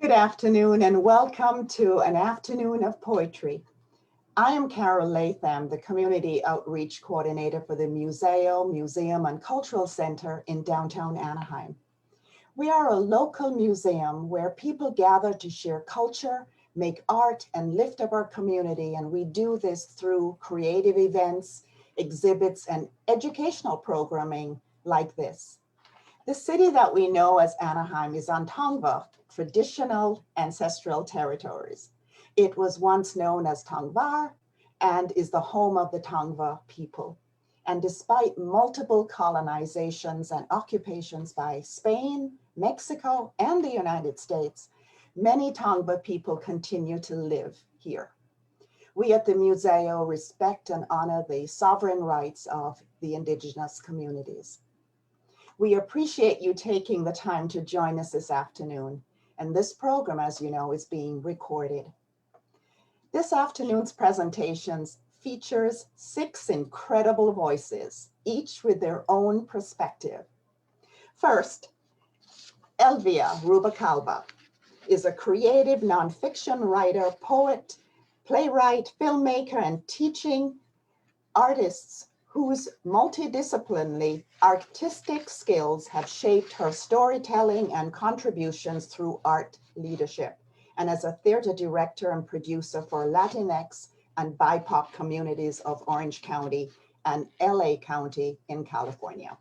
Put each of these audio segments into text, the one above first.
Good afternoon and welcome to an afternoon of poetry. I am Carol Latham, the Community Outreach Coordinator for the Muzeo Museum Cultural Center in downtown Anaheim. We are a local museum where people gather to share culture, make art, and lift up our community, and we do this through creative events, exhibits, and educational programming like this. The city that we know as Anaheim is on Tongva, traditional ancestral territories. It was once known as Tongvar and is the home of the Tongva people. And despite multiple colonizations and occupations by Spain, Mexico, and the United States, many Tongva people continue to live here. We at the Museo respect and honor the sovereign rights of the indigenous communities. We appreciate you taking the time to join us this afternoon. And this program, as you know, is being recorded. This afternoon's presentations features 6 incredible voices, each with their own perspective. First, Elvia Rubicalba is a creative nonfiction writer, poet, playwright, filmmaker, and teaching artist whose multidisciplinary artistic skills have shaped her storytelling and contributions through art leadership, and as a theater director and producer for Latinx and BIPOC communities of Orange County and LA County in California.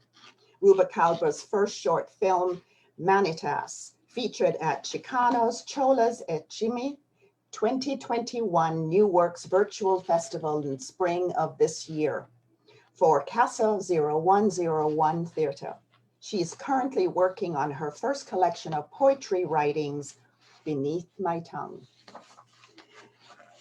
Rubalcava's first short film, Manitas, featured at Chicanos, Cholas et Chimi 2021 New Works Virtual Festival in spring of this year for Casa 0101 Theater. She is currently working on her first collection of poetry writings, Beneath My Tongue.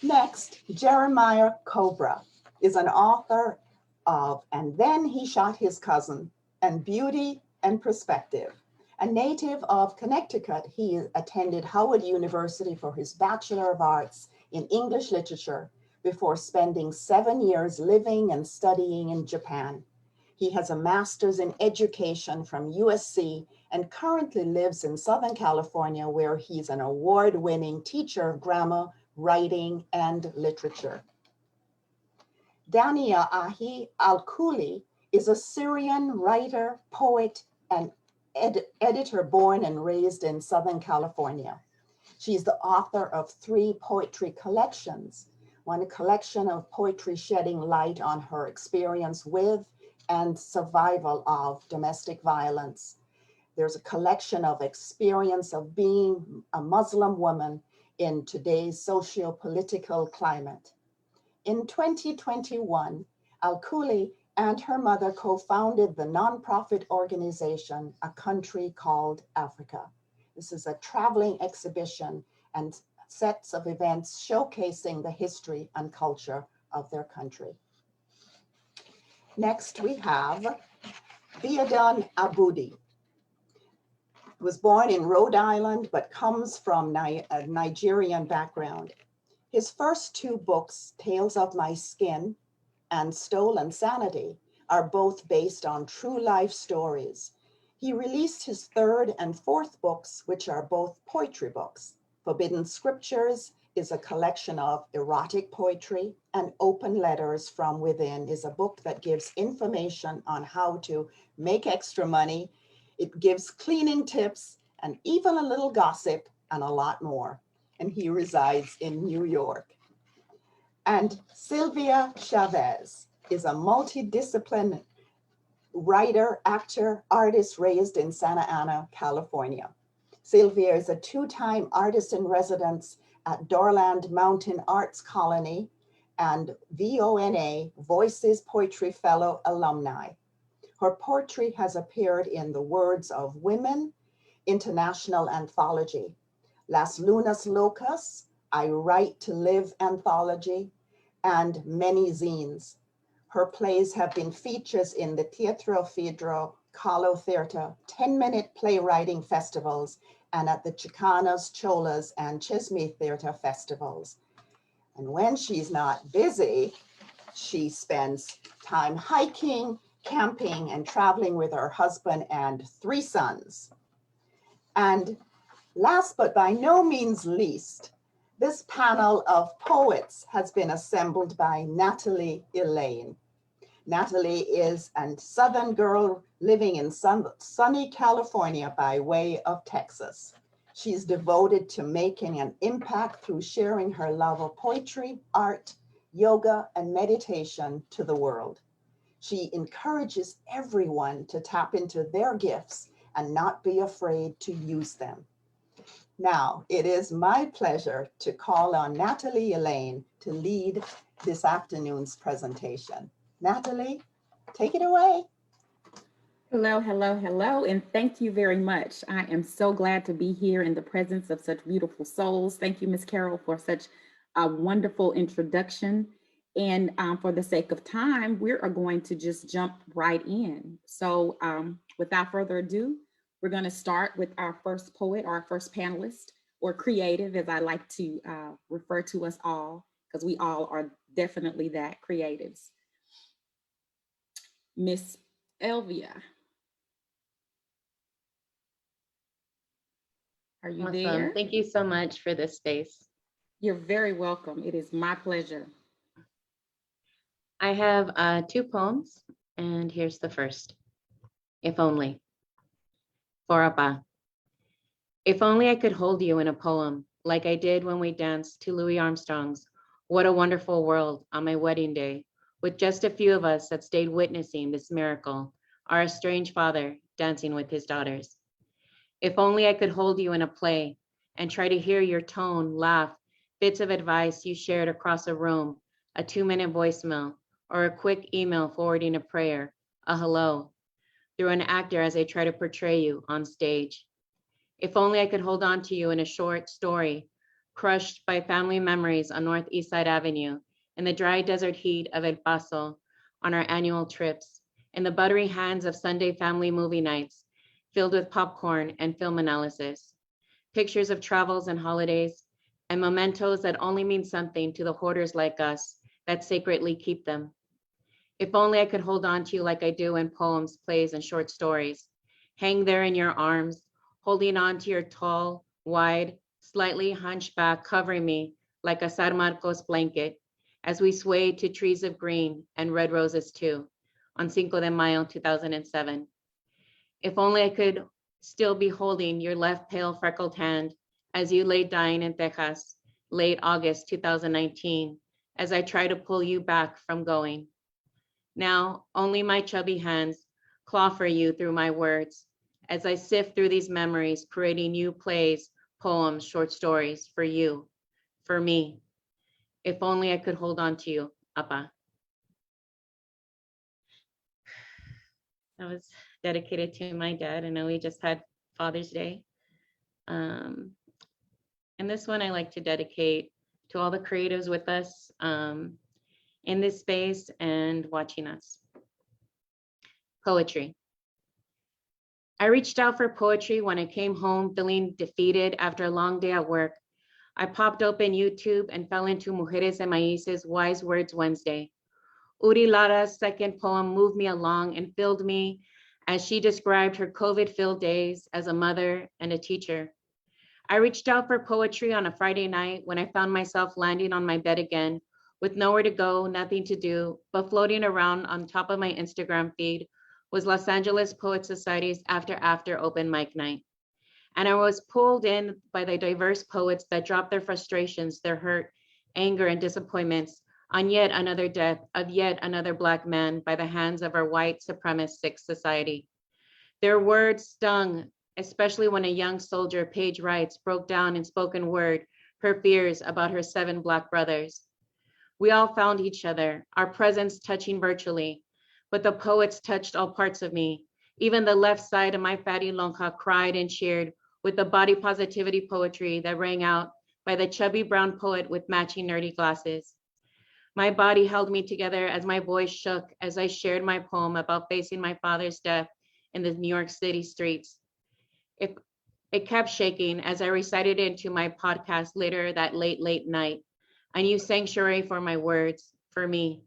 Next, Jeremiah Cobra is an author of And Then He Shot His Cousin and Beauty and Perspective. A native of Connecticut, he attended Howard University for his Bachelor of Arts in English Literature before spending 7 years living and studying in Japan. He has a master's in education from USC and currently lives in Southern California, where he's an award-winning teacher of grammar, writing, and literature. Dania Ahi Al-Khuli is a Syrian writer, poet, and editor born and raised in Southern California. She's the author of 3 poetry collections, one collection of poetry shedding light on her experience with and survival of domestic violence. There's a collection of experience of being a Muslim woman in today's socio-political climate. In 2021, Al-Khuli and her mother co-founded the nonprofit organization, A Country Called Africa. This is a traveling exhibition and sets of events showcasing the history and culture of their country. Next, we have Biodun Abudu. Was born in Rhode Island, but comes from a Nigerian background. His first 2 books, Tales of My Skin and Stolen Sanity, are both based on true life stories. He released his 3rd and 4th books, which are both poetry books. Forbidden Scriptures is a collection of erotic poetry, and Open Letters from Within is a book that gives information on how to make extra money. It gives cleaning tips and even a little gossip and a lot more. And he resides in New York. And Sylvia Chavez is a multidisciplinary writer, actor, artist raised in Santa Ana, California. Sylvia is a 2-time artist in residence at Dorland Mountain Arts Colony and VONA, Voices Poetry Fellow alumni. Her poetry has appeared in The Words of Women, International Anthology, Las Lunas Locas, I Write to Live Anthology, and many zines. Her plays have been features in the Teatro Fedro, Calo Theater, 10-minute playwriting festivals, and at the Chicanas, Cholas, and Chesme Theater festivals. And when she's not busy, she spends time hiking, camping, and traveling with her husband and 3 sons. And Last but by no means least, this panel of poets has been assembled by Natalie Elaine. Natalie is a Southern girl living in sunny California by way of Texas. She's devoted to making an impact through sharing her love of poetry, art, yoga, and meditation to the world. She encourages everyone to tap into their gifts and not be afraid to use them. Now, it is my pleasure to call on Natalie Elaine to lead this afternoon's presentation. Natalie, take it away. Hello, hello, hello, and thank you very much. I am so glad to be here in the presence of such beautiful souls. Thank you, Ms. Carol, for such a wonderful introduction. And for the sake of time, we are going to just jump right in. So without further ado, we're going to start with our first poet, our first panelist, or creative, as I like to refer to us all, because we all are definitely that, creatives. Miss Elvia. Are you Awesome. there? Thank you so much for this space. You're very welcome. It is my pleasure. I have 2 poems, and here's the first. If only. For Appa. If only I could hold you in a poem, like I did when we danced to Louis Armstrong's What a Wonderful World on my wedding day, with just a few of us that stayed witnessing this miracle, our estranged father dancing with his daughters. If only I could hold you in a play and try to hear your tone, laugh, bits of advice you shared across a room, a 2-minute voicemail, or a quick email forwarding a prayer, a hello, through an actor as I try to portray you on stage. If only I could hold on to you in a short story, crushed by family memories on Northeast Side Avenue, in the dry desert heat of El Paso, on our annual trips, in the buttery hands of Sunday family movie nights, filled with popcorn and film analysis, pictures of travels and holidays, and mementos that only mean something to the hoarders like us that sacredly keep them. If only I could hold on to you like I do in poems, plays, and short stories, hang there in your arms, holding on to your tall, wide, slightly hunchback, covering me like a San Marcos blanket as we swayed to Trees of Green and Red Roses too on Cinco de Mayo 2007. If only I could still be holding your left pale freckled hand as you lay dying in Texas, late August 2019, as I try to pull you back from going. Now, only my chubby hands claw for you through my words as I sift through these memories, creating new plays, poems, short stories for you, for me. If only I could hold on to you, Appa. That was dedicated to my dad. I know we just had Father's Day. And this one I like to dedicate to all the creatives with us in this space and watching us. Poetry. I reached out for poetry when I came home feeling defeated after a long day at work. I popped open YouTube and fell into Mujeres de Maíz's Wise Words Wednesday. Uri Lara's second poem moved me along and filled me as she described her COVID-filled days as a mother and a teacher. I reached out for poetry on a Friday night when I found myself landing on my bed again with nowhere to go, nothing to do, but floating around on top of my Instagram feed was Los Angeles Poet Society's After open mic night. And I was pulled in by the diverse poets that dropped their frustrations, their hurt, anger, and disappointments on yet another death of yet another Black man by the hands of our white supremacist society. Their words stung, especially when a young soldier, Paige writes, broke down in spoken word her fears about her 7 Black brothers. We all found each other, our presence touching virtually, but the poets touched all parts of me. Even the left side of my fatty lonja cried and cheered with the body positivity poetry that rang out by the chubby brown poet with matching nerdy glasses. My body held me together as my voice shook as I shared my poem about facing my father's death in the New York City streets. It kept shaking as I recited it into my podcast later that late night. A new sanctuary for my words, for me.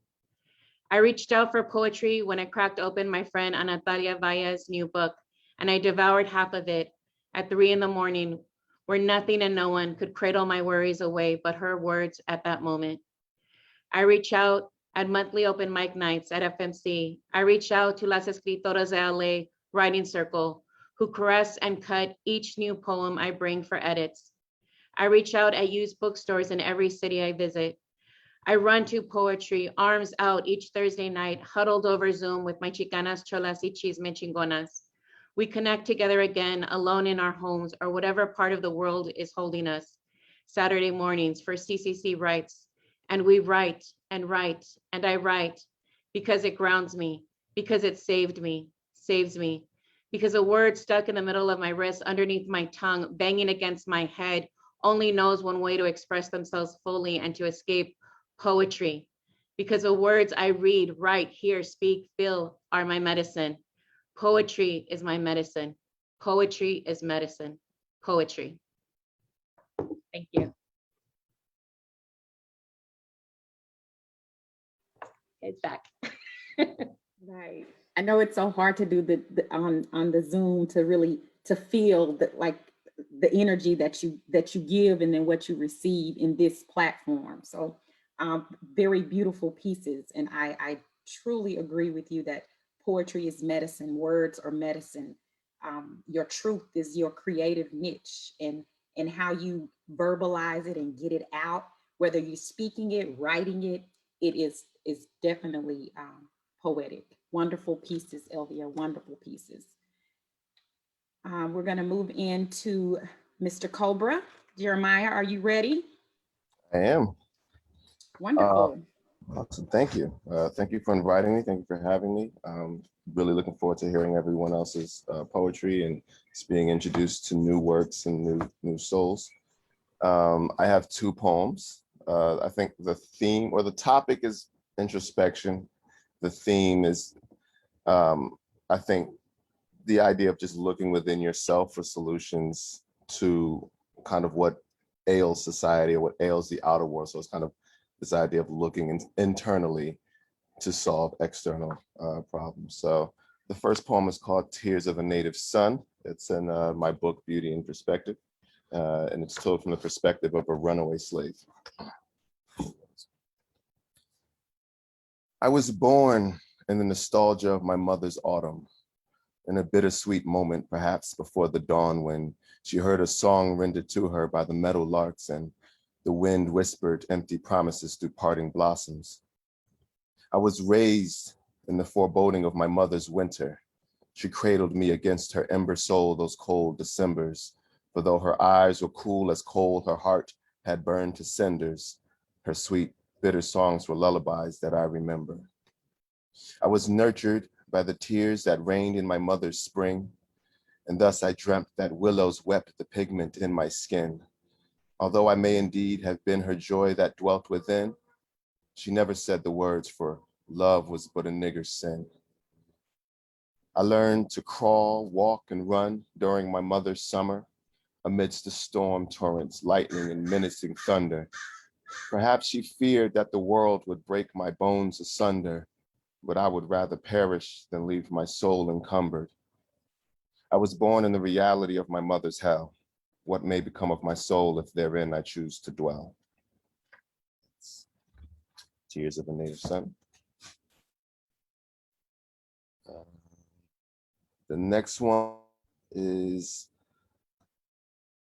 I reached out for poetry when I cracked open my friend Natalia Ayah's new book, and I devoured half of it at 3 a.m. where nothing and no one could cradle my worries away but her words at that moment. I reach out at monthly open mic nights at FMC. I reach out to Las Escritoras de LA writing circle, who caress and cut each new poem I bring for edits. I reach out at used bookstores in every city I visit. I run to poetry, arms out each Thursday night, huddled over Zoom with my chicanas, cholas, y chisme chingonas. We connect together again, alone in our homes or whatever part of the world is holding us. Saturday mornings for CCC Writes, and we write, and I write, because it grounds me, because it saves me, because a word stuck in the middle of my wrist, underneath my tongue, banging against my head, only knows one way to express themselves fully and to escape: poetry. Because the words I read, write, hear, speak, feel are my medicine. Poetry is my medicine. Poetry is medicine. Poetry. Thank you. It's back. Right. I know it's so hard to do the on the Zoom to really to feel that, like, the energy that you give and then what you receive in this platform. So very beautiful pieces. And I truly agree with you that poetry is medicine, words are medicine. Your truth is your creative niche, and how you verbalize it and get it out, whether you're speaking it, writing it, it is definitely poetic. Wonderful pieces, Elvia, wonderful pieces. We're going to move into Mr. Cobra. Jeremiah, are you ready? I am. Wonderful. Awesome. Thank you. Thank you for inviting me. Thank you for having me. Really looking forward to hearing everyone else's poetry and just being introduced to new works and new souls. I have two poems. I think the theme or the topic is introspection. The theme is, I think, the idea of just looking within yourself for solutions to kind of what ails society or what ails the outer world. So it's kind of this idea of looking internally to solve external problems. So the first poem is called Tears of a Native Son. It's in my book, Beauty in Perspective, and it's told from the perspective of a runaway slave. I was born in the nostalgia of my mother's autumn, in a bittersweet moment, perhaps before the dawn, when she heard a song rendered to her by the meadow larks and the wind whispered empty promises through parting blossoms. I was raised in the foreboding of my mother's winter. She cradled me against her ember soul those cold Decembers, for though her eyes were cool as coal, her heart had burned to cinders. Her sweet, bitter songs were lullabies that I remember. I was nurtured by the tears that rained in my mother's spring, and thus I dreamt that willows wept the pigment in my skin. Although I may indeed have been her joy that dwelt within, she never said the words, for love was but a nigger's sin. I learned to crawl, walk, and run during my mother's summer, amidst the storm torrents, lightning, and menacing thunder. Perhaps she feared that the world would break my bones asunder, but I would rather perish than leave my soul encumbered. I was born in the reality of my mother's hell. What may become of my soul if therein I choose to dwell? Tears of a Native Son. The next one is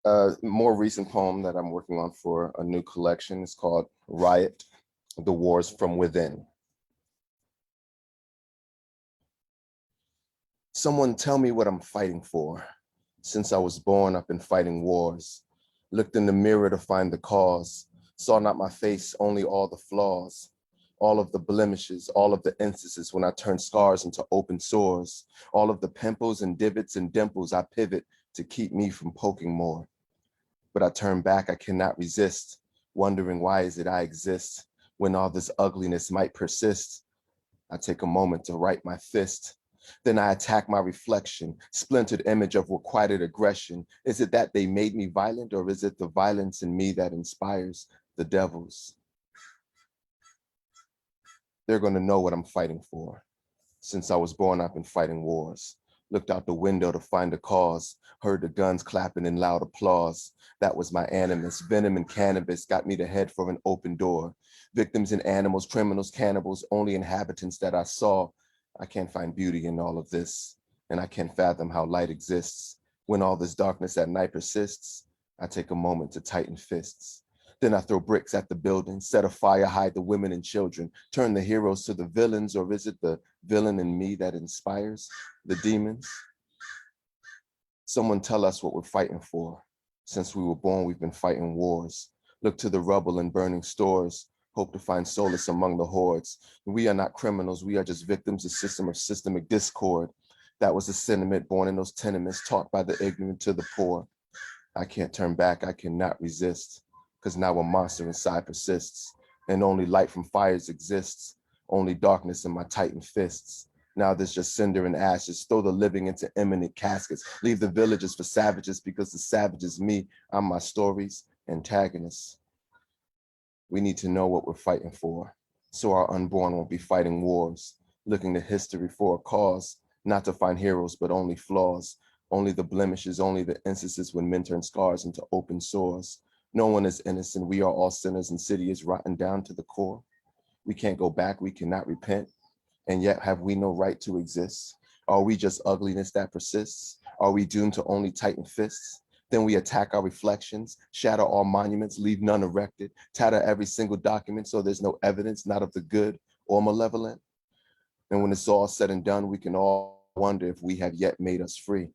a more recent poem that I'm working on for a new collection. It's called Riot the Wars from Within. Someone tell me what I'm fighting for. Since I was born, I've been fighting wars. Looked in the mirror to find the cause. Saw not my face, only all the flaws. All of the blemishes, all of the instances when I turn scars into open sores. All of the pimples and divots and dimples I pivot to keep me from poking more. But I turn back, I cannot resist, wondering why is it I exist when all this ugliness might persist. I take a moment to right my fist. Then I attack my reflection, splintered image of requited aggression. Is it that they made me violent, or is it the violence in me that inspires the devils? They're going to know what I'm fighting for. Since I was born, I've been fighting wars. Looked out the window to find a cause, heard the guns clapping in loud applause. That was my animus. Venom and cannabis got me to head for an open door. Victims and animals, criminals, cannibals, only inhabitants that I saw. I can't find beauty in all of this, and I can't fathom how light exists. When all this darkness at night persists, I take a moment to tighten fists. Then I throw bricks at the building, set a fire, hide the women and children, turn the heroes to the villains, or is it the villain in me that inspires the demons? Someone tell us what we're fighting for. Since we were born, we've been fighting wars. Look to the rubble and burning stores, hope to find solace among the hordes. We are not criminals, we are just victims of systemic discord. That was the sentiment born in those tenements, taught by the ignorant to the poor. I can't turn back, I cannot resist, because now a monster inside persists, and only light from fires exists, only darkness in my tightened fists. Now there's just cinder and ashes, throw the living into imminent caskets, leave the villages for savages, because the savage is me, I'm my story's antagonist. We need to know what we're fighting for, so our unborn won't be fighting wars, looking to history for a cause, not to find heroes, but only flaws, only the blemishes, only the instances when men turn scars into open sores. No one is innocent, we are all sinners, and city is rotten down to the core. We can't go back, we cannot repent, and yet have we no right to exist? Are we just ugliness that persists? Are we doomed to only tighten fists? Then we attack our reflections, shatter all monuments, leave none erected, tatter every single document so there's no evidence, not of the good or malevolent. And when it's all said and done, we can all wonder if we have yet made us free.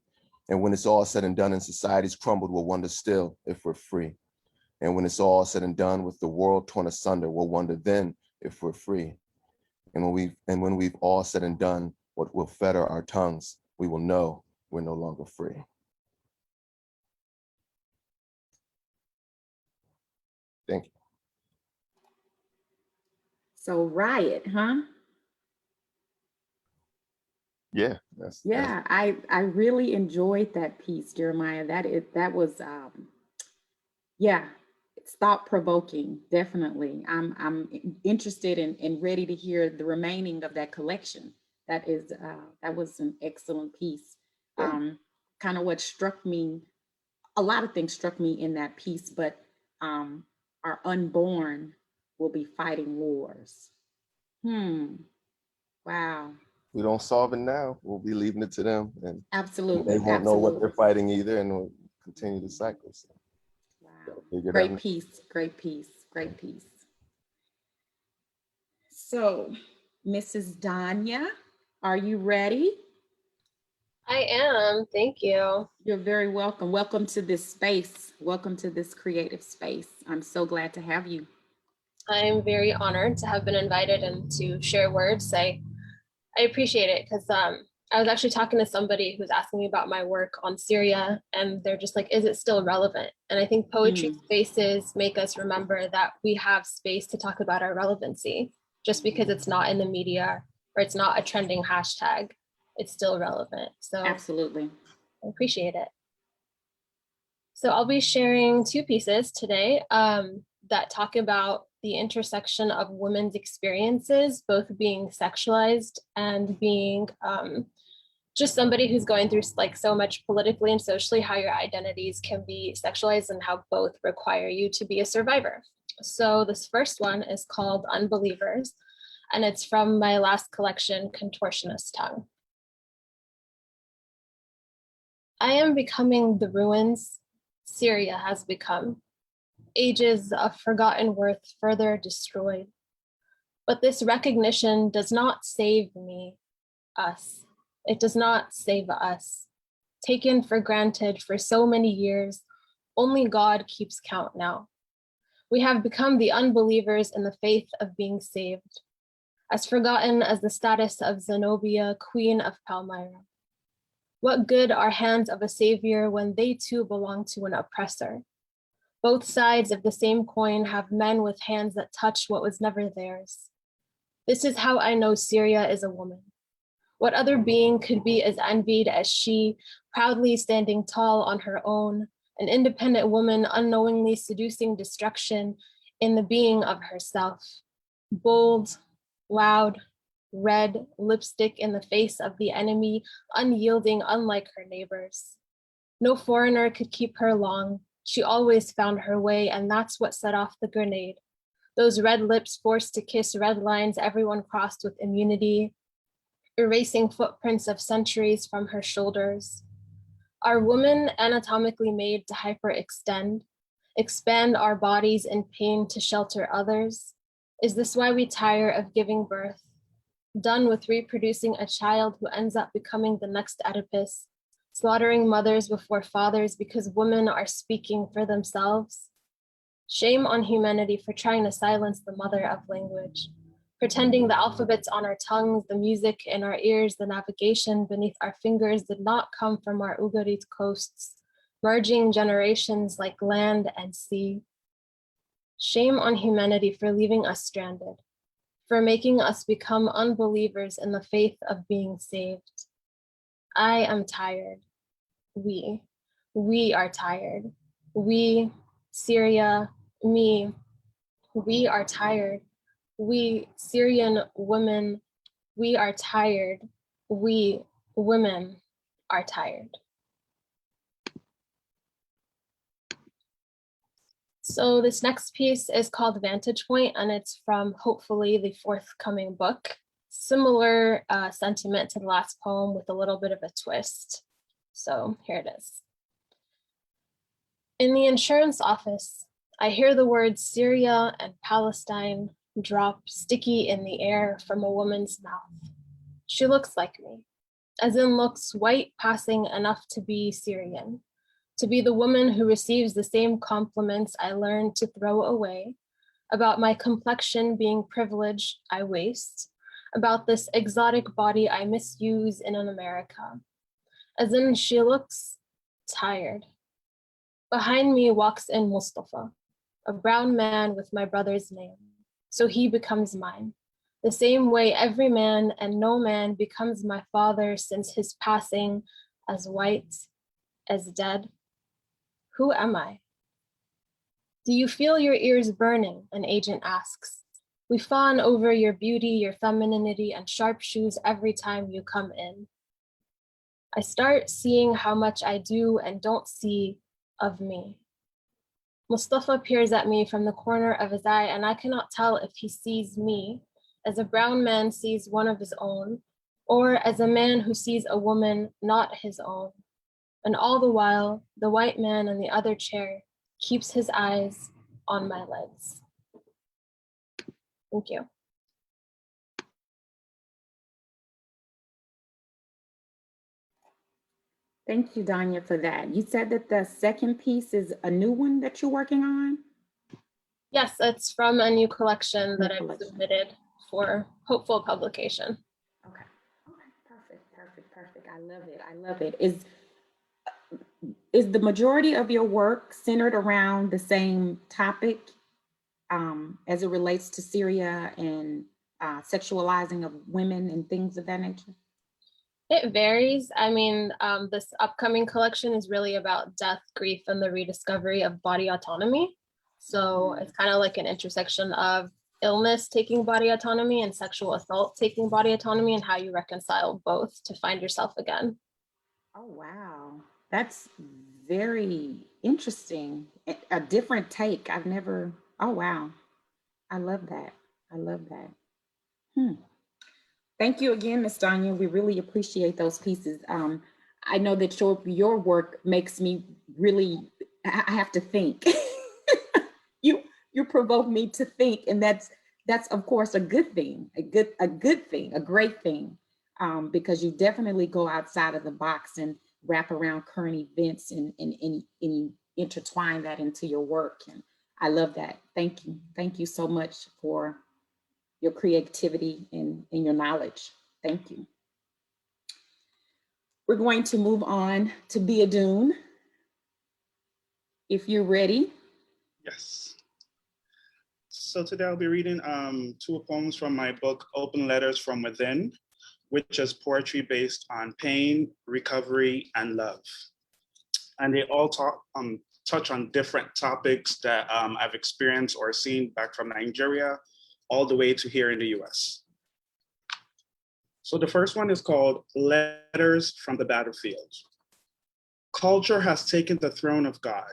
And when it's all said and done and society's crumbled, we'll wonder still if we're free. And when it's all said and done with the world torn asunder, we'll wonder then if we're free. And when we've all said and done what will fetter our tongues, we will know we're no longer free. Thank you. So Riot, huh? Yeah, Yeah, I really enjoyed that piece, Jeremiah. That was yeah, it's thought provoking, definitely. I'm interested and ready to hear the remaining of that collection. That was an excellent piece. Kind of what struck me, a lot of things struck me in that piece, but our unborn will be fighting wars. Wow. We don't solve it now, we'll be leaving it to them, and Absolutely. they won't know what Absolutely. they're fighting either, and we'll continue the cycle. So. Wow. Great piece, great piece, great piece. So, Mrs. Dania, are you ready? I am, thank you. You're very welcome. Welcome to this space. Welcome to this creative space. I'm so glad to have you. I'm very honored to have been invited and to share words. I appreciate it because I was actually talking to somebody who's asking me about my work on Syria, and they're just like, is it still relevant? And I think poetry spaces make us remember that we have space to talk about our relevancy. Just because it's not in the media or it's not a trending hashtag, it's still relevant. So absolutely, I appreciate it. So I'll be sharing two pieces today that talk about the intersection of women's experiences, both being sexualized and being just somebody who's going through like so much politically and socially, how your identities can be sexualized and how both require you to be a survivor. So this first one is called Unbelievers, and it's from my last collection, Contortionist Tongue. I am becoming the ruins Syria has become, ages of forgotten worth further destroyed. But this recognition does not save me, us. It does not save us. Taken for granted for so many years, only God keeps count now. We have become the unbelievers in the faith of being saved, as forgotten as the status of Zenobia, queen of Palmyra. What good are hands of a savior when they too belong to an oppressor? Both sides of the same coin have men with hands that touch what was never theirs. This is how I know Syria is a woman. What other being could be as envied as she, proudly standing tall on her own, an independent woman unknowingly seducing destruction in the being of herself. Bold, loud, red, lipstick in the face of the enemy, unyielding, unlike her neighbors. No foreigner could keep her long. She always found her way, and that's what set off the grenade. Those red lips forced to kiss red lines everyone crossed with immunity, erasing footprints of centuries from her shoulders. Are women anatomically made to hyperextend, expand our bodies in pain to shelter others? Is this why we tire of giving birth? Done with reproducing a child who ends up becoming the next Oedipus, slaughtering mothers before fathers because women are speaking for themselves? Shame on humanity for trying to silence the mother of language, pretending the alphabets on our tongues, the music in our ears, the navigation beneath our fingers did not come from our Ugarit coasts, merging generations like land and sea. Shame on humanity for leaving us stranded, for making us become unbelievers in the faith of being saved. I am tired. We are tired. We, Syria, me, we are tired. We, Syrian women, we are tired. We, women, are tired. So this next piece is called Vantage Point, and it's from hopefully the forthcoming book. Similar sentiment to the last poem with a little bit of a twist. So here it is. In the insurance office, I hear the words Syria and Palestine drop sticky in the air from a woman's mouth. She looks like me, as in looks white passing enough to be Syrian, to be the woman who receives the same compliments I learned to throw away, about my complexion being privilege I waste, about this exotic body I misuse in an America, as in she looks tired. Behind me walks in Mustafa, a brown man with my brother's name, so he becomes mine, the same way every man and no man becomes my father since his passing, as white, as dead. Who am I? Do you feel your ears burning? An agent asks. We fawn over your beauty, your femininity, and sharp shoes every time you come in. I start seeing how much I do and don't see of me. Mustafa peers at me from the corner of his eye, and I cannot tell if he sees me as a brown man sees one of his own, or as a man who sees a woman not his own. And all the while, the white man in the other chair keeps his eyes on my legs. Thank you. Thank you, Dania, for that. You said that the second piece is a new one that you're working on? Yes, it's from a new collection that I've submitted for hopeful publication. Okay. Perfect. I love it. Is the majority of your work centered around the same topic as it relates to Syria and sexualizing of women and things of that nature? It varies. I mean, this upcoming collection is really about death, grief, and the rediscovery of body autonomy. So it's kind of like an intersection of illness taking body autonomy and sexual assault taking body autonomy, and how you reconcile both to find yourself again. Oh, wow. That's very interesting. A different take. I've never, oh, wow. I love that. Thank you again, Ms. Dania. We really appreciate those pieces. I know that your work makes me really, I have to think. You provoke me to think, and that's of course a good thing, a great thing, because you definitely go outside of the box and wrap around current events and you intertwine that into your work. And I love that. Thank you so much for your creativity and your knowledge. Thank you. We're going to move on to Biodun, if you're ready. Yes. So today I'll be reading two poems from my book, Open Letters from Within, which is poetry based on pain, recovery, and love. And they all touch on different topics that I've experienced or seen back from Nigeria, all the way to here in the US. So the first one is called Letters from the Battlefield. Culture has taken the throne of God,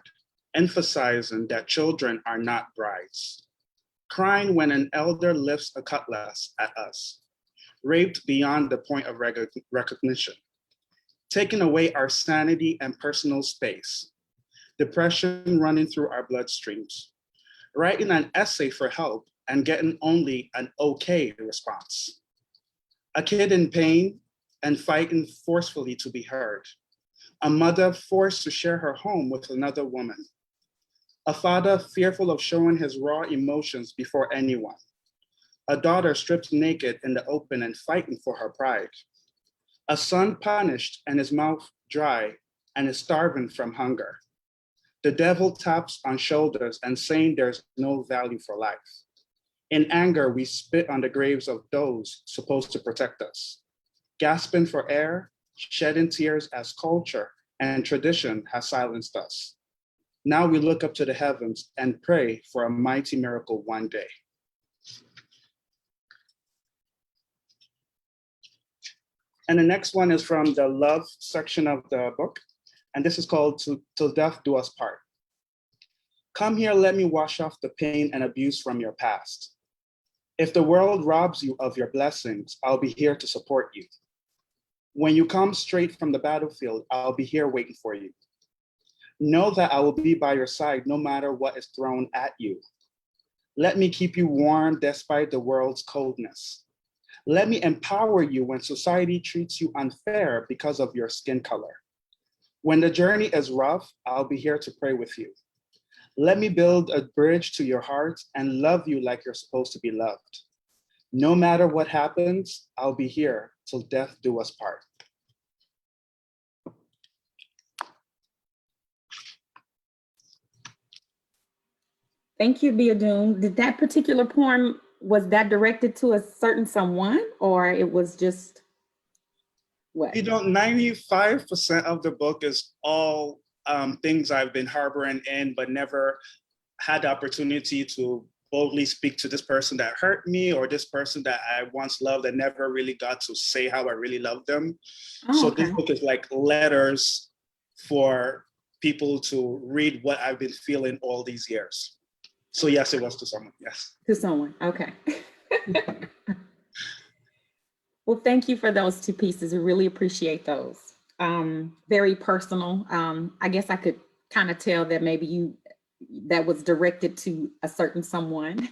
emphasizing that children are not brides, crying when an elder lifts a cutlass at us, raped beyond the point of recognition, taking away our sanity and personal space, depression running through our bloodstreams, writing an essay for help and getting only an okay response, a kid in pain and fighting forcefully to be heard, a mother forced to share her home with another woman, a father fearful of showing his raw emotions before anyone, a daughter stripped naked in the open and fighting for her pride, a son punished and his mouth dry and is starving from hunger. The devil taps on shoulders and saying there's no value for life. In anger, we spit on the graves of those supposed to protect us, gasping for air, shedding tears as culture and tradition has silenced us. Now we look up to the heavens and pray for a mighty miracle one day. And the next one is from the love section of the book. And this is called Till Death Do Us Part. Come here, let me wash off the pain and abuse from your past. If the world robs you of your blessings, I'll be here to support you. When you come straight from the battlefield, I'll be here waiting for you. Know that I will be by your side no matter what is thrown at you. Let me keep you warm despite the world's coldness. Let me empower you when society treats you unfair because of your skin color. When the journey is rough, I'll be here to pray with you. Let me build a bridge to your heart and love you like you're supposed to be loved. No matter what happens, I'll be here till death do us part. Thank you, Biodun. Did that particular poem, was that directed to a certain someone, or it was just what? 95% of the book is all things I've been harboring in, but never had the opportunity to boldly speak to this person that hurt me or this person that I once loved and never really got to say how I really loved them. Oh, So okay. this book is like letters for people to read what I've been feeling all these years. So yes, it was to someone, yes. To someone, okay. Well, thank you for those two pieces. We really appreciate those. Very personal. I guess I could kind of tell that maybe that was directed to a certain someone.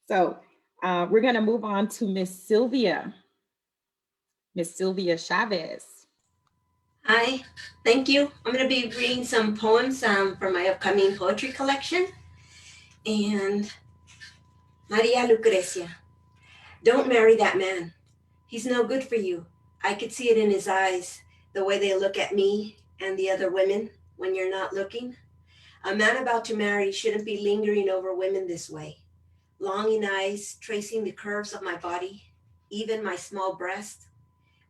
So we're gonna move on to Miss Sylvia. Miss Sylvia Chavez. Hi, thank you. I'm going to be reading some poems from my upcoming poetry collection. And Maria Lucrecia, don't marry that man. He's no good for you. I could see it in his eyes, the way they look at me and the other women when you're not looking. A man about to marry shouldn't be lingering over women this way. Longing eyes tracing the curves of my body, even my small breast.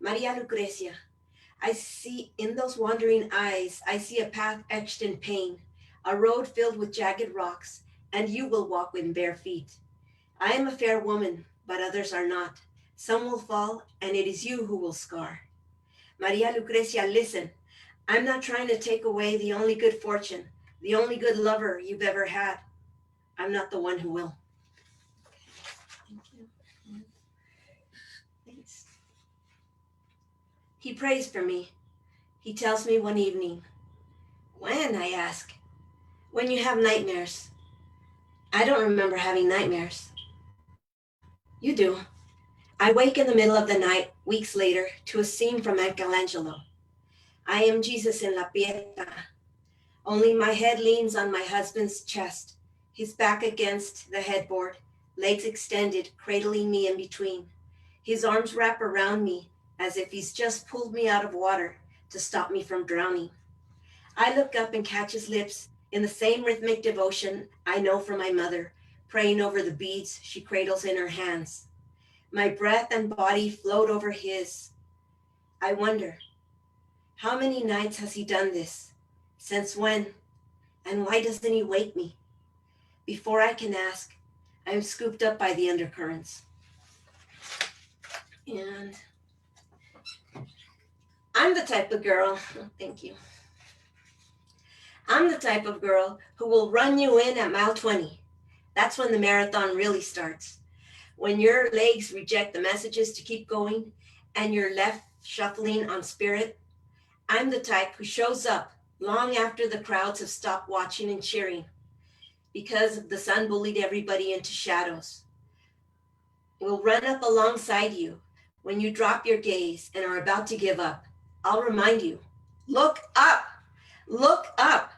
Maria Lucrecia, I see in those wandering eyes, I see a path etched in pain, a road filled with jagged rocks, and you will walk with bare feet. I am a fair woman, but others are not. Some will fall, and it is you who will scar. Maria Lucrecia, listen. I'm not trying to take away the only good fortune, the only good lover you've ever had. I'm not the one who will. Thank you. Thanks. He prays for me. He tells me one evening. When, I ask. When you have nightmares. I don't remember having nightmares. You do. I wake in the middle of the night, weeks later, to a scene from Michelangelo. I am Jesus in La Pieta. Only my head leans on my husband's chest, his back against the headboard, legs extended, cradling me in between. His arms wrap around me as if he's just pulled me out of water to stop me from drowning. I look up and catch his lips in the same rhythmic devotion I know from my mother, praying over the beads she cradles in her hands. My breath and body float over his. I wonder, how many nights has he done this? Since when? And why doesn't he wake me? Before I can ask, I am scooped up by the undercurrents. And I'm the type of girl, thank you. I'm the type of girl who will run you in at mile 20. That's when the marathon really starts. When your legs reject the messages to keep going and you're left shuffling on spirit, I'm the type who shows up long after the crowds have stopped watching and cheering because the sun bullied everybody into shadows. We'll run up alongside you when you drop your gaze and are about to give up. I'll remind you, look up, look up.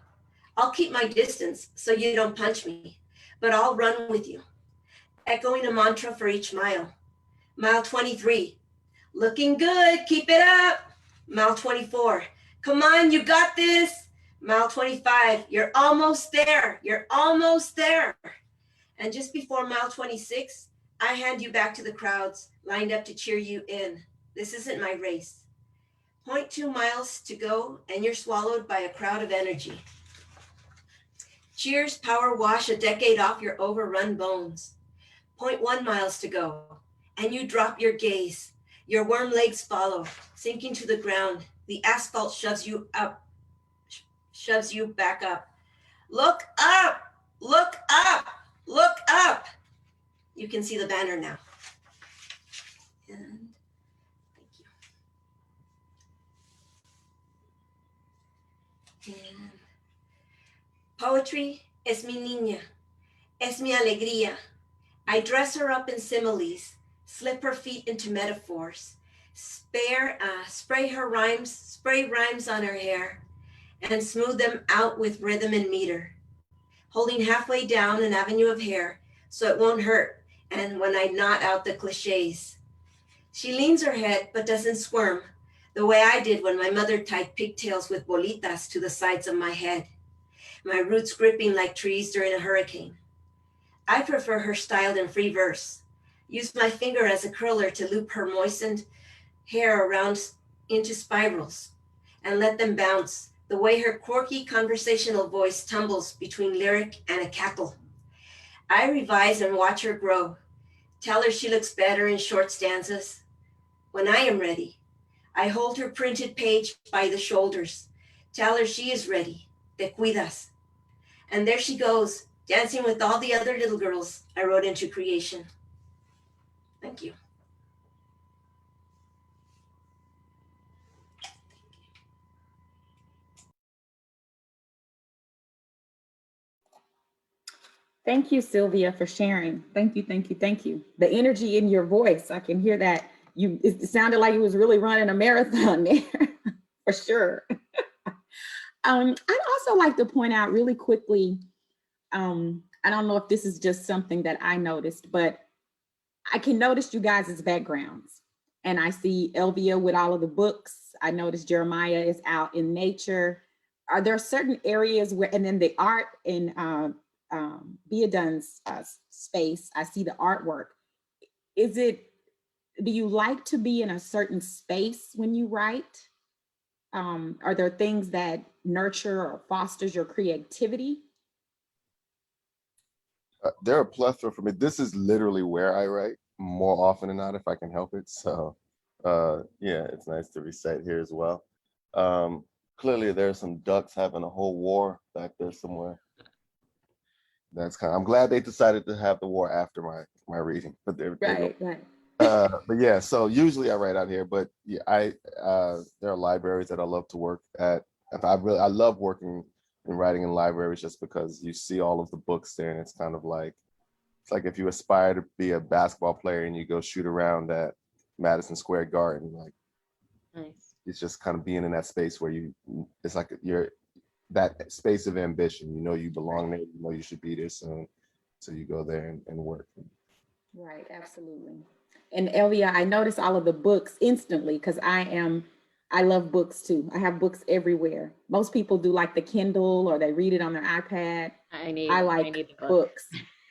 I'll keep my distance so you don't punch me, but I'll run with you, echoing a mantra for each mile. Mile 23, looking good, keep it up. Mile 24, come on, you got this. Mile 25, you're almost there, you're almost there. And just before mile 26, I hand you back to the crowds lined up to cheer you in. This isn't my race. 0.2 miles to go and you're swallowed by a crowd of energy. Cheers power wash a decade off your overrun bones. 0.1 miles to go and you drop your gaze. Your worm legs follow, sinking to the ground. The asphalt shoves you up, shoves you back up. Look up, look up, look up. You can see the banner now. And thank you. And poetry es mi niña, es mi alegría. I dress her up in similes, slip her feet into metaphors, spray rhymes on her hair, and smooth them out with rhythm and meter, holding halfway down an avenue of hair so it won't hurt, and when I knot out the cliches. She leans her head but doesn't squirm, the way I did when my mother tied pigtails with bolitas to the sides of my head, my roots gripping like trees during a hurricane. I prefer her styled in free verse. Use my finger as a curler to loop her moistened hair around into spirals and let them bounce, the way her quirky conversational voice tumbles between lyric and a cackle. I revise and watch her grow. Tell her she looks better in short stanzas. When I am ready, I hold her printed page by the shoulders. Tell her she is ready. Te cuidas. And there she goes, dancing with all the other little girls I wrote into creation. Thank you. Thank you, Sylvia, for sharing. Thank you, thank you, thank you. The energy in your voice, I can hear that. It sounded like you was really running a marathon there, for sure. I'd also like to point out really quickly, I don't know if this is just something that I noticed, but I can notice you guys' backgrounds. And I see Elvia with all of the books. I noticed Jeremiah is out in nature. Are there certain areas where, and then the art in Biodun's space, I see the artwork. Do you like to be in a certain space when you write? Are there things that nurture or fosters your creativity? There are a plethora for me. This is literally where I write more often than not if I can help it. So yeah, it's nice to recite here as well. Clearly there's some ducks having a whole war back there somewhere. That's I'm glad they decided to have the war after my reading. But Right. but yeah, so usually I write out here, but yeah, there are libraries that I love to work at. I love working and writing in libraries just because you see all of the books there, and it's like if you aspire to be a basketball player and you go shoot around at Madison Square Garden, like Nice. it's just kind of being in that space where it's like you're that space of ambition. You know you belong there. You know you should be there soon, so you go there and work. Right, absolutely. And Elvia, I noticed all of the books instantly because I love books too. I have books everywhere. Most people do like the Kindle or they read it on their iPad. I like need the books.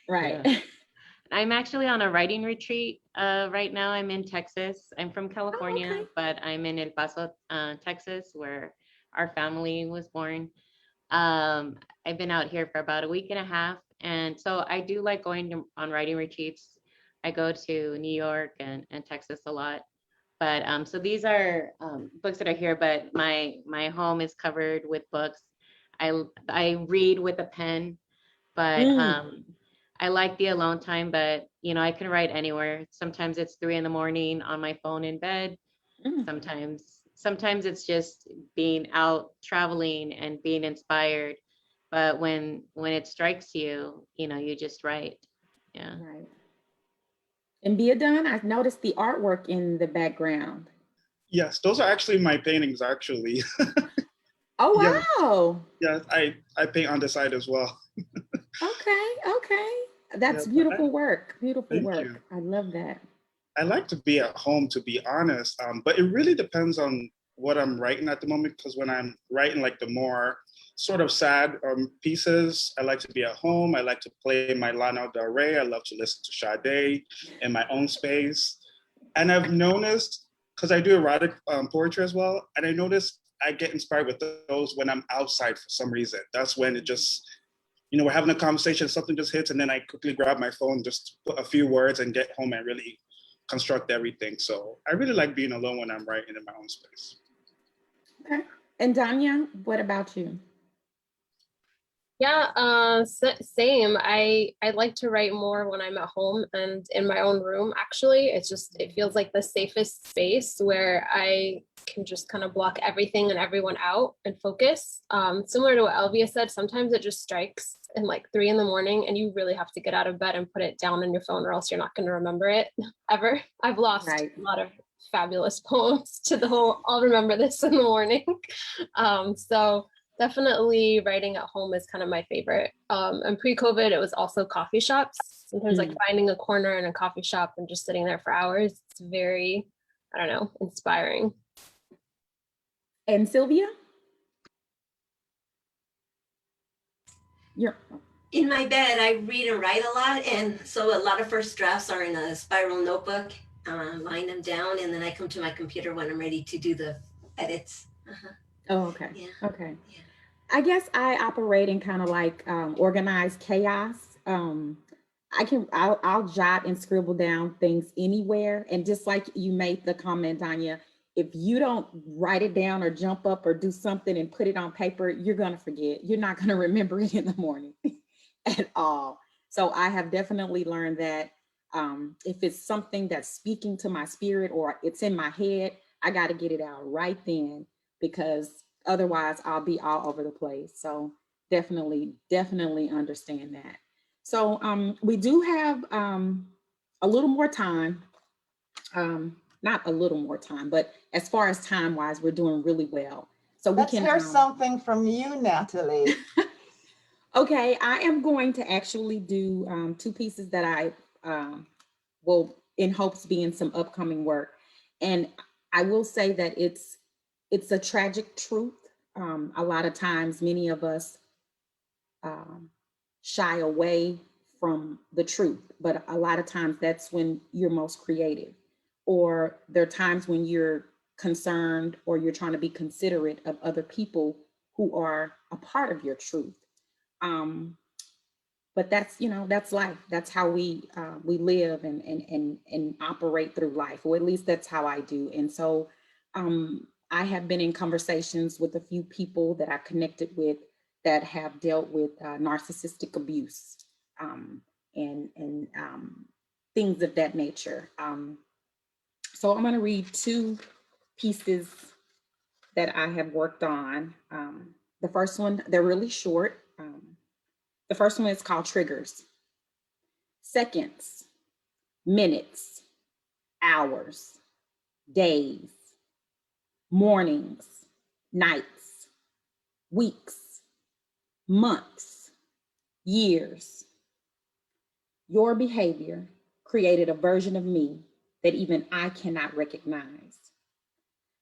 Right. Yeah. I'm actually on a writing retreat right now. I'm in Texas. I'm from California, okay. but I'm in El Paso, Texas, where our family was born. I've been out here for about a week and a half. And so I do like going on writing retreats. I go to New York and Texas a lot. But so these are books that are here, but my home is covered with books. I read with a pen, but I like the alone time, but you know, I can write anywhere. Sometimes it's 3 a.m. on my phone in bed. Sometimes it's just being out traveling and being inspired. But when it strikes you, you know, you just write. Yeah. Right. And Biodun, I've noticed the artwork in the background. Yes, those are actually my paintings, actually. Oh, Yeah. wow. Yeah, I paint on the side as well. Okay. That's Yeah, beautiful work. Beautiful thank work. you. I love that. I like to be at home, to be honest, but it really depends on what I'm writing at the moment. Because when I'm writing like the more sort of sad pieces, I like to be at home. I like to play my Lana Del Rey. I love to listen to Sade in my own space. And I've noticed, because I do erotic poetry as well, and I noticed I get inspired with those when I'm outside for some reason. That's when it just, you know, we're having a conversation, something just hits, and then I quickly grab my phone, just put a few words and get home and really construct everything. So I really like being alone when I'm writing in my own space. Okay. And Dania, what about you? Yeah, same. I like to write more when I'm at home and in my own room, actually. It feels like the safest space where I can just kind of block everything and everyone out and focus. Similar to what Elvia said, sometimes it just strikes in like 3 a.m. and you really have to get out of bed and put it down on your phone or else you're not going to remember it ever. I've lost a lot of fabulous poems to the whole, I'll remember this in the morning. So definitely writing at home is kind of my favorite. And pre-COVID, it was also coffee shops. Sometimes like finding a corner in a coffee shop and just sitting there for hours. It's very, I don't know, inspiring. And Sylvia? In my bed, I read and write a lot. And so a lot of first drafts are in a spiral notebook. Line them down, and then I come to my computer when I'm ready to do the edits. Oh, okay. Yeah. Okay. Yeah. I guess I operate in kind of like organized chaos. I'll jot and scribble down things anywhere. And just like you made the comment, Dania, if you don't write it down or jump up or do something and put it on paper, you're going to forget. You're not going to remember it in the morning at all. So I have definitely learned that if it's something that's speaking to my spirit or it's in my head, I got to get it out right then, because otherwise I'll be all over the place. So definitely understand that. So we do have a little more time. Not a little more time, but as far as time wise, we're doing really well. So let's hear something from you, Natalie. Okay, I am going to actually do 2 pieces that I will in hopes be in some upcoming work. And I will say that it's a tragic truth. A lot of times, many of us shy away from the truth, but a lot of times that's when you're most creative, or there are times when you're concerned or you're trying to be considerate of other people who are a part of your truth. But that's, you know, that's life. That's how we live and operate through life, or at least that's how I do. And so I have been in conversations with a few people that I connected with that have dealt with narcissistic abuse and things of that nature. So I'm going to read 2 pieces that I have worked on. The first one, they're really short. The first one is called Triggers. Seconds, minutes, hours, days, mornings, nights, weeks, months, years. Your behavior created a version of me that even I cannot recognize.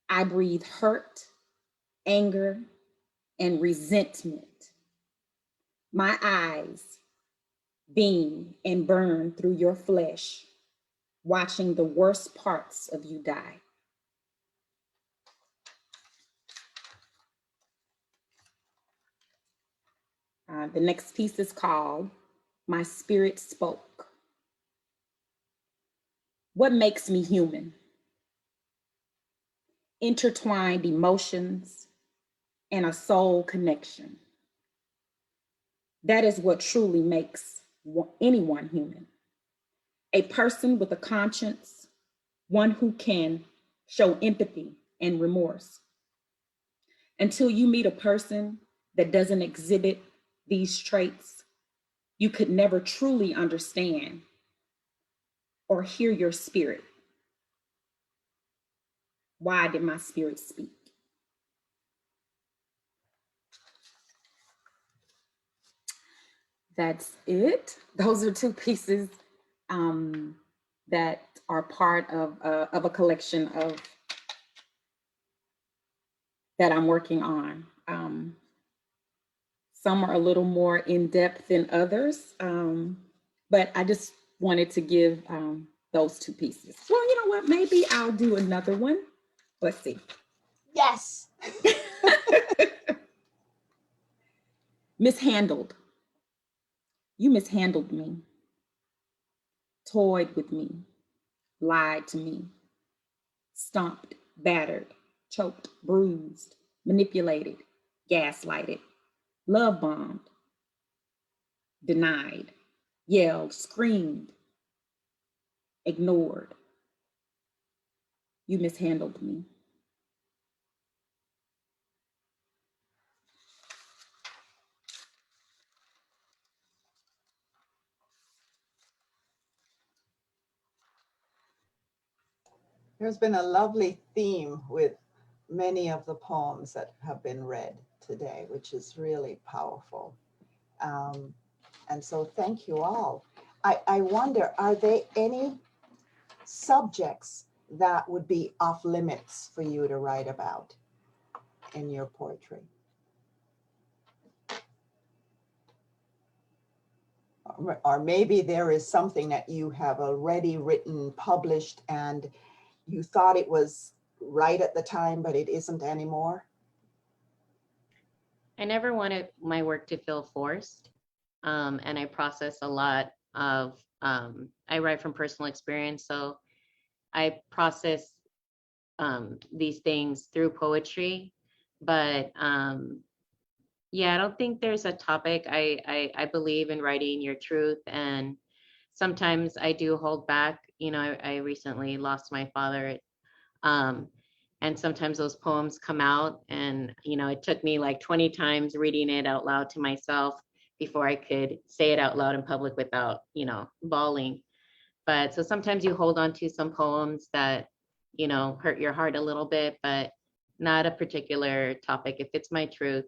I breathe hurt, anger, and resentment. My eyes beam and burn through your flesh, watching the worst parts of you die. The next piece is called My Spirit Spoke. What makes me human? intertwined emotions, and a soul connection. That is what truly makes anyone human. A person with a conscience, one who can show empathy and remorse. Until you meet a person that doesn't exhibit these traits, you could never truly understand or hear your spirit. Why did my spirit speak? That's it. Those are two pieces that are part of a collection of that I'm working on. Some are a little more in depth than others, but I just wanted to give those two pieces. Well, you know what? Maybe I'll do another one. Let's see. Yes. Mishandled. You mishandled me, toyed with me, lied to me, stomped, battered, choked, bruised, manipulated, gaslighted, love bombed, denied, yelled, screamed, ignored. You mishandled me. There's been a lovely theme with many of the poems that have been read today, which is really powerful. And so thank you all. I wonder, are there any subjects that would be off limits for you to write about in your poetry? Or maybe there is something that you have already written, published, and you thought it was right at the time, but it isn't anymore? I never wanted my work to feel forced. And I process a lot of, I write from personal experience. So I process these things through poetry. But yeah, I don't think there's a topic. I believe in writing your truth. And sometimes I do hold back. You know, I recently lost my father. And sometimes those poems come out and, you know, it took me like 20 times reading it out loud to myself before I could say it out loud in public without, you know, bawling. But so sometimes you hold on to some poems that, you know, hurt your heart a little bit, but not a particular topic. If it's my truth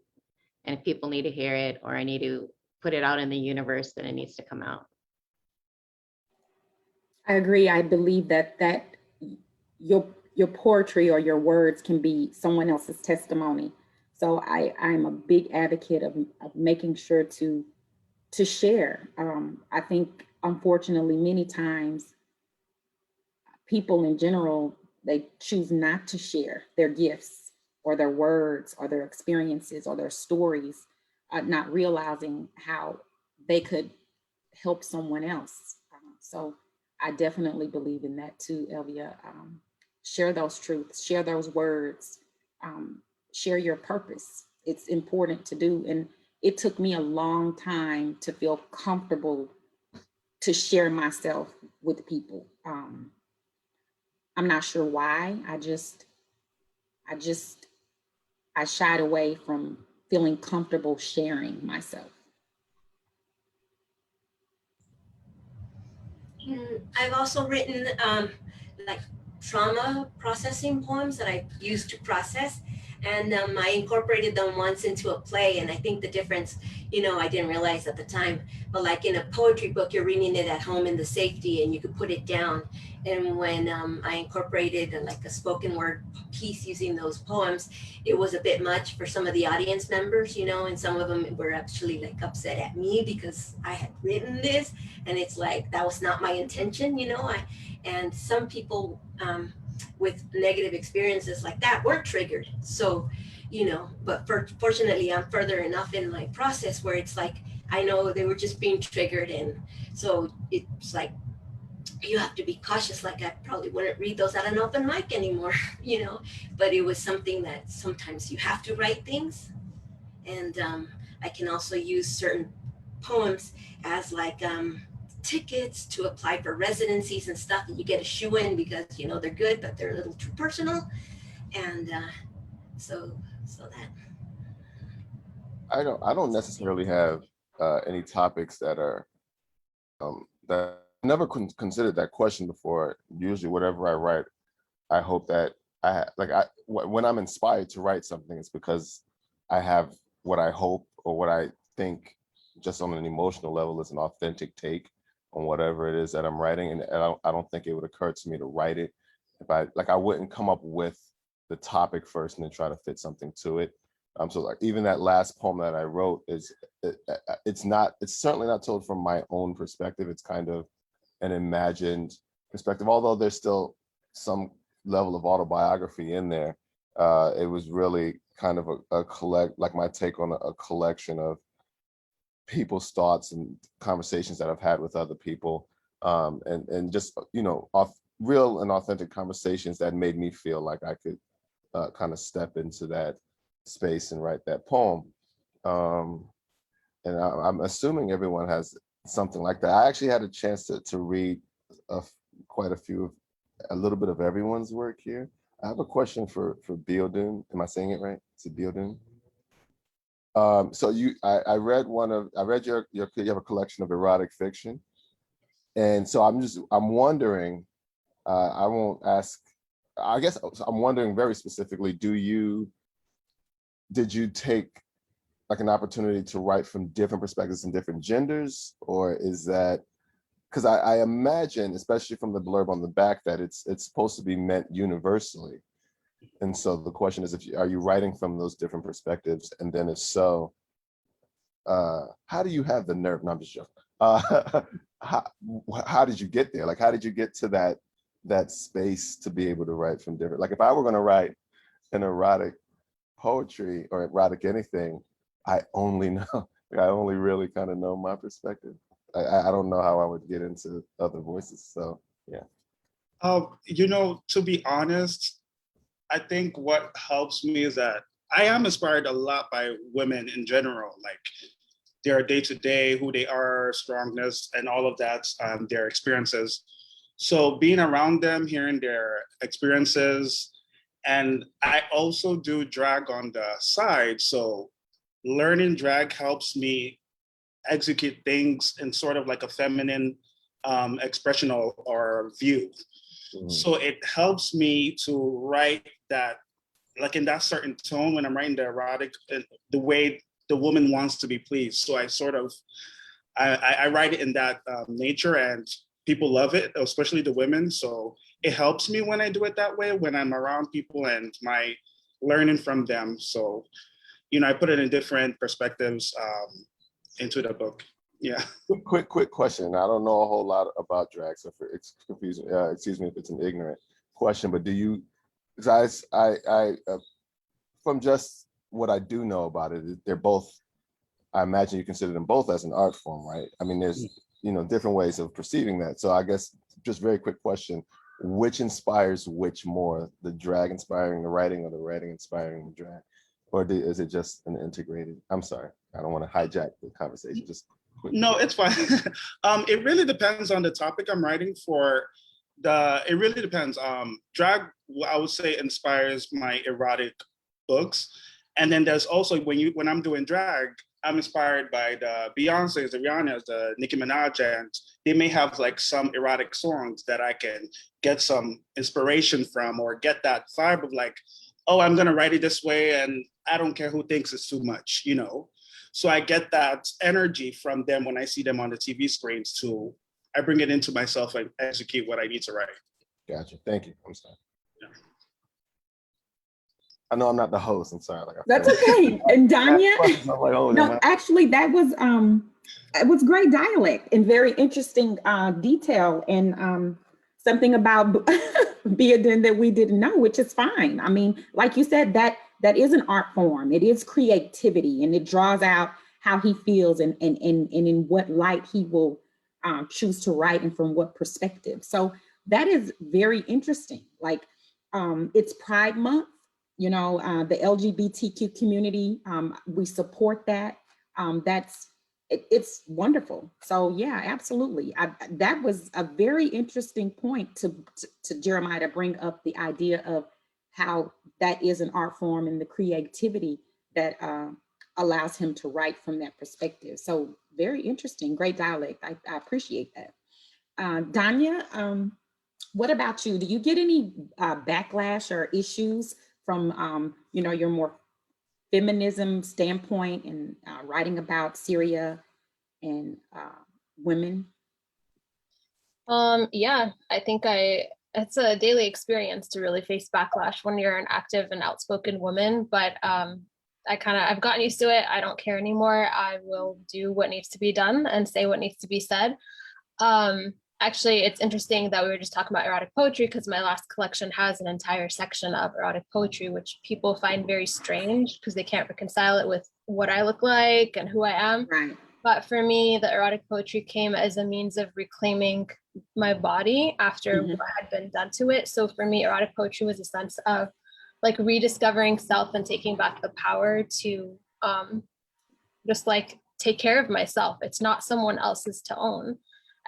and if people need to hear it or I need to put it out in the universe, then it needs to come out. I agree. I believe that your poetry or your words can be someone else's testimony. So I'm a big advocate of making sure to share. I think, unfortunately, many times people in general, they choose not to share their gifts or their words or their experiences or their stories, not realizing how they could help someone else. So I definitely believe in that too, Elvia. Share those truths, share those words, share your purpose. It's important to do. And it took me a long time to feel comfortable to share myself with people. I'm not sure why. I shied away from feeling comfortable sharing myself. I've also written like trauma processing poems that I used to process, and I incorporated them once into a play. And I think the difference, you know, I didn't realize at the time, but like in a poetry book, you're reading it at home in the safety and you could put it down. And when I incorporated like a spoken word piece using those poems, it was a bit much for some of the audience members, you know, and some of them were actually like upset at me because I had written this. And it's like, that was not my intention, you know. And some people with negative experiences like that were triggered. So, you know, but fortunately, I'm further enough in my process where it's like, I know they were just being triggered. And so it's like, you have to be cautious. Like I probably wouldn't read those at an open mic anymore, you know, but it was something that sometimes you have to write things. And I can also use certain poems as like tickets to apply for residencies and stuff, and you get a shoe in because you know they're good, but they're a little too personal. And so that. I don't necessarily have any topics that are that I never considered that question before. Usually, whatever I write, I hope that when I'm inspired to write something, it's because I have what I hope or what I think, just on an emotional level, is an authentic take on whatever it is that I'm writing, and I don't think it would occur to me to write it if I wouldn't come up with the topic first and then try to fit something to it. So like even that last poem that I wrote it's certainly not told from my own perspective. It's kind of an imagined perspective, although there's still some level of autobiography in there. It was really kind of like my take on a collection of people's thoughts and conversations that I've had with other people, and just, you know, real and authentic conversations that made me feel like I could kind of step into that space and write that poem. And I'm assuming everyone has something like that. I actually had a chance to read quite a little bit of everyone's work here. I have a question for Biodun. Am I saying it right? Is it Biodun? So I read you have a collection of erotic fiction, and so I'm wondering. I won't ask. I guess I'm wondering very specifically. Did you take like an opportunity to write from different perspectives and different genders, or is that because I imagine, especially from the blurb on the back, that it's supposed to be meant universally. And so the question is, are you writing from those different perspectives? And then if so, how do you have the nerve? No, I'm just joking. How did you get there? Like, how did you get to that space to be able to write from different, like if I were going to write an erotic poetry or erotic anything, I only really kind of know my perspective. I don't know how I would get into other voices. So yeah. You know, to be honest, I think what helps me is that I am inspired a lot by women in general, like their day-to-day, who they are, strongness, and all of that, their experiences. So being around them, hearing their experiences, and I also do drag on the side. So learning drag helps me execute things in sort of like a feminine expression or view. Mm-hmm. So it helps me to write that, like in that certain tone when I'm writing the erotic, the way the woman wants to be pleased. So I write it in that nature, and people love it, especially the women. So it helps me when I do it that way, when I'm around people and my learning from them. So, you know, I put it in different perspectives into the book. Yeah. Quick question. I don't know a whole lot about drag, so it's confusing. Excuse me if it's an ignorant question, but do you? Because I from just what I do know about it, they're both. I imagine you consider them both as an art form, right? I mean, there's different ways of perceiving that. So I guess just very quick question: which inspires which more? The drag inspiring the writing, or the writing inspiring the drag? Or is it just an integrated? I'm sorry, I don't want to hijack the conversation. Just quick. No, it's fine. It really depends on the topic I'm writing for. It really depends. Drag, I would say, inspires my erotic books, and then there's also when I'm doing drag, I'm inspired by the Beyoncés, the Rihannas, the Nicki Minaj, and they may have like some erotic songs that I can get some inspiration from, or get that vibe of like, oh, I'm gonna write it this way, and I don't care who thinks it's too much, you know? So I get that energy from them when I see them on the TV screens too. I bring it into myself and execute what I need to write. Gotcha, thank you, I'm sorry. Yeah. I know I'm not the host, I'm sorry. That's okay, and Dania, no, actually that was, it was great dialect and very interesting detail, and something about Biodun that we didn't know, which is fine. I mean, like you said, that is an art form. It is creativity, and it draws out how he feels and in what light he will choose to write and from what perspective. So that is very interesting. Like it's Pride Month, you know, the LGBTQ community, we support that. It's wonderful. So yeah, absolutely. That was a very interesting point to Jeremiah to bring up the idea of how that is an art form and the creativity that allows him to write from that perspective. So very interesting, great dialect. I appreciate that. Dania, what about you? Do you get any backlash or issues from, you know, your more feminism standpoint and writing about Syria and women? Yeah, I think it's a daily experience to really face backlash when you're an active and outspoken woman, but I've gotten used to it. I don't care anymore. I will do what needs to be done and say what needs to be said. Actually, it's interesting that we were just talking about erotic poetry because my last collection has an entire section of erotic poetry, which people find very strange because they can't reconcile it with what I look like and who I am. Right. But for me, the erotic poetry came as a means of reclaiming my body after what had been done to it. So for me, erotic poetry was a sense of like rediscovering self and taking back the power to just like take care of myself. It's not someone else's to own.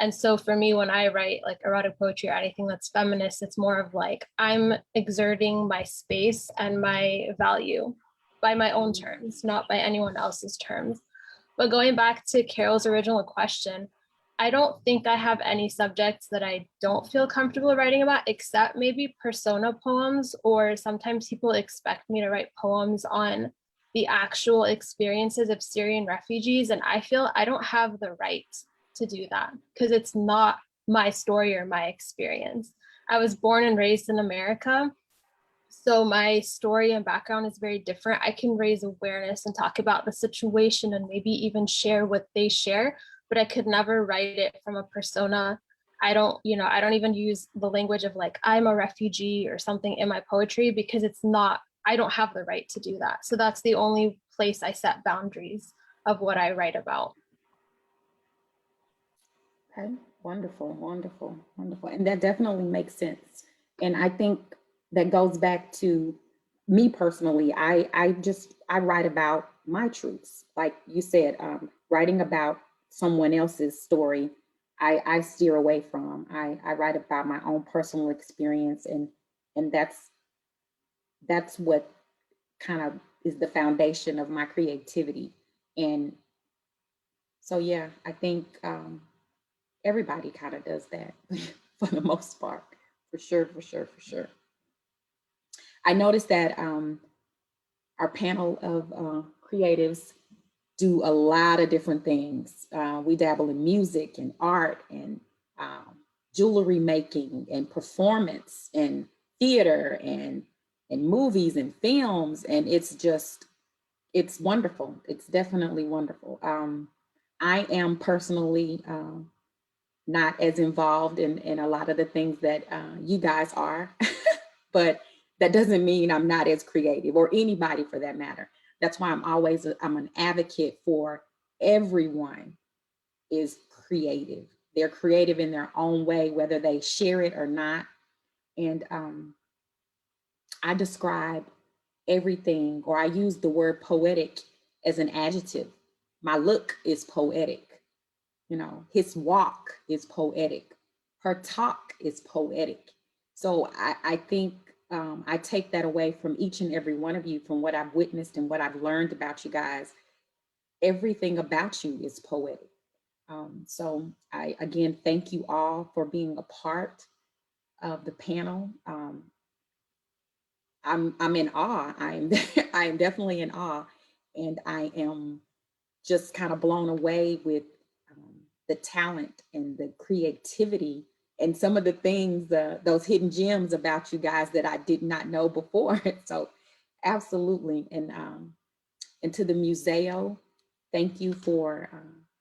And so for me, when I write like erotic poetry or anything that's feminist, it's more of like I'm exerting my space and my value by my own terms, not by anyone else's terms. But going back to Carol's original question, I don't think I have any subjects that I don't feel comfortable writing about, except maybe persona poems, or sometimes people expect me to write poems on the actual experiences of Syrian refugees. And I feel I don't have the right to do that because it's not my story or my experience. I was born and raised in America, so my story and background is very different. I can raise awareness and talk about the situation and maybe even share what they share, but I could never write it from a persona. I don't even use the language of like, I'm a refugee or something in my poetry because it's not, I don't have the right to do that. So that's the only place I set boundaries of what I write about. Okay, wonderful, wonderful, wonderful. And that definitely makes sense. And I think that goes back to me personally. I write about my truths. Like you said, writing about someone else's story, I steer away from. I write about my own personal experience, and that's what kind of is the foundation of my creativity. And so, yeah, I think everybody kind of does that for the most part, for sure, for sure, for sure. I noticed that our panel of creatives do a lot of different things. We dabble in music and art and jewelry making and performance and theater and movies and films. And it's wonderful. It's definitely wonderful. I am personally not as involved in a lot of the things that you guys are, but that doesn't mean I'm not as creative, or anybody for that matter. That's why I'm an advocate for everyone is creative. They're creative in their own way, whether they share it or not. And I describe everything, or I use the word poetic as an adjective. My look is poetic. You know, his walk is poetic. Her talk is poetic. So I think I take that away from each and every one of you, from what I've witnessed and what I've learned about you guys. Everything about you is poetic. So I, again, thank you all for being a part of the panel. I'm in awe. I am definitely in awe, and I am just kind of blown away with the talent and the creativity and some of the things, those hidden gems about you guys that I did not know before. So absolutely. And to the Museo, thank you for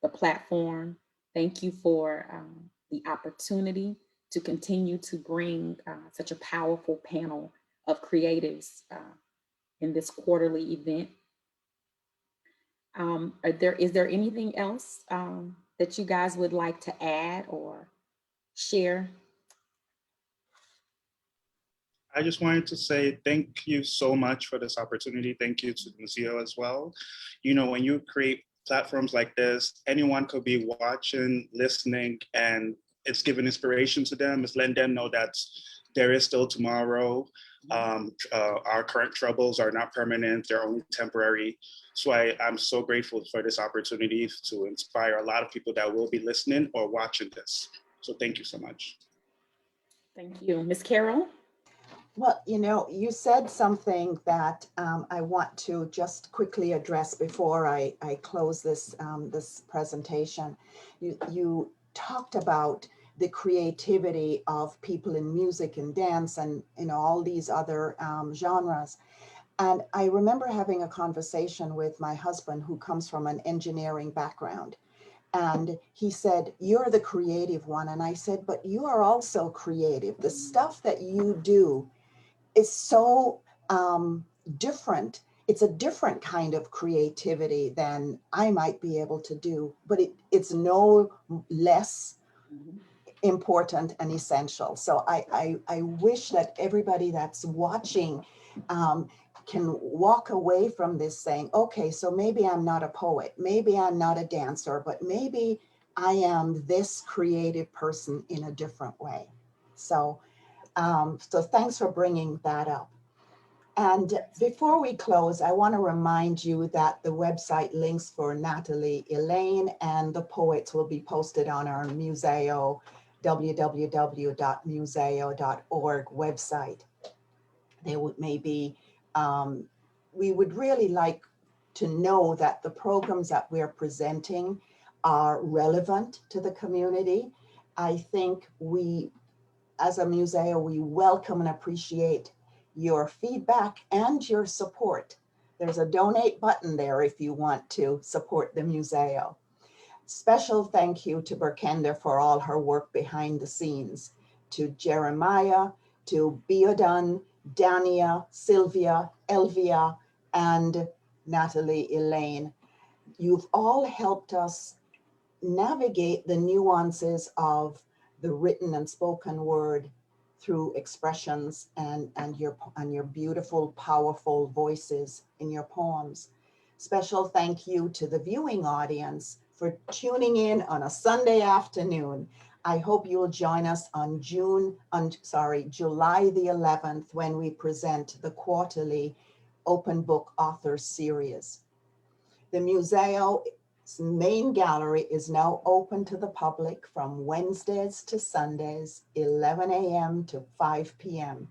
the platform. Thank you for the opportunity to continue to bring such a powerful panel of creatives in this quarterly event. Is there anything else that you guys would like to add or share? I just wanted to say thank you so much for this opportunity. Thank you to the Muzeo as well. You know, when you create platforms like this, anyone could be watching, listening, and it's giving inspiration to them. It's letting them know that there is still tomorrow. Our current troubles are not permanent, they're only temporary. So I'm so grateful for this opportunity to inspire a lot of people that will be listening or watching this. So thank you so much. Thank you. Ms. Carroll? Well, you know, you said something that I want to just quickly address before I close this, this presentation. You talked about the creativity of people in music and dance and, you know, all these other genres. And I remember having a conversation with my husband, who comes from an engineering background. And he said, "You're the creative one." And I said, "But you are also creative. The stuff that you do is so different. It's a different kind of creativity than I might be able to do, but it's no less important and essential." So I wish that everybody that's watching can walk away from this saying, okay, so maybe I'm not a poet, maybe I'm not a dancer, but maybe I am this creative person in a different way. So so thanks for bringing that up. And before we close, I want to remind you that the website links for Natalie Elaine and the poets will be posted on our Museo, www.museo.org website. They would maybe, we would really like to know that the programs that we're presenting are relevant to the community. I think we, as a museo, we welcome and appreciate your feedback and your support. There's a donate button there if you want to support the museo. Special thank you to Berkender for all her work behind the scenes, to Jeremiah, to Biodun, Dania, Sylvia, Elvia, and Natalie Elaine. You've all helped us navigate the nuances of the written and spoken word through expressions and your beautiful, powerful voices in your poems. Special thank you to the viewing audience for tuning in on a Sunday afternoon. I hope you will join us on July the 11th, when we present the quarterly Open Book Author Series. The Museo's main gallery is now open to the public from Wednesdays to Sundays, 11 a.m. to 5 p.m.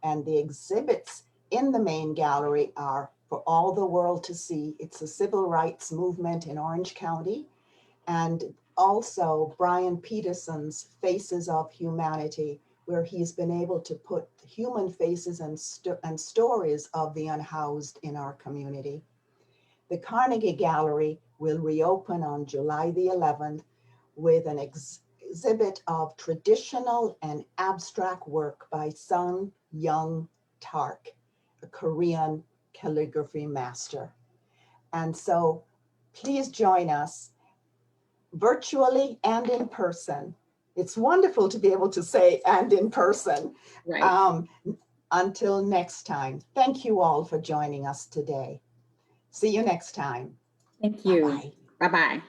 And the exhibits in the main gallery are for all the world to see. It's a civil rights movement in Orange County, and also Brian Peterson's Faces of Humanity, where he's been able to put human faces and stories of the unhoused in our community. The Carnegie Gallery will reopen on July the 11th with an exhibit of traditional and abstract work by Sun Young Tark, a Korean calligraphy master. And so please join us virtually and in person. It's wonderful to be able to say and in person. Right. Until next time, thank you all for joining us today. See you next time. Thank you. Bye-bye. Bye-bye.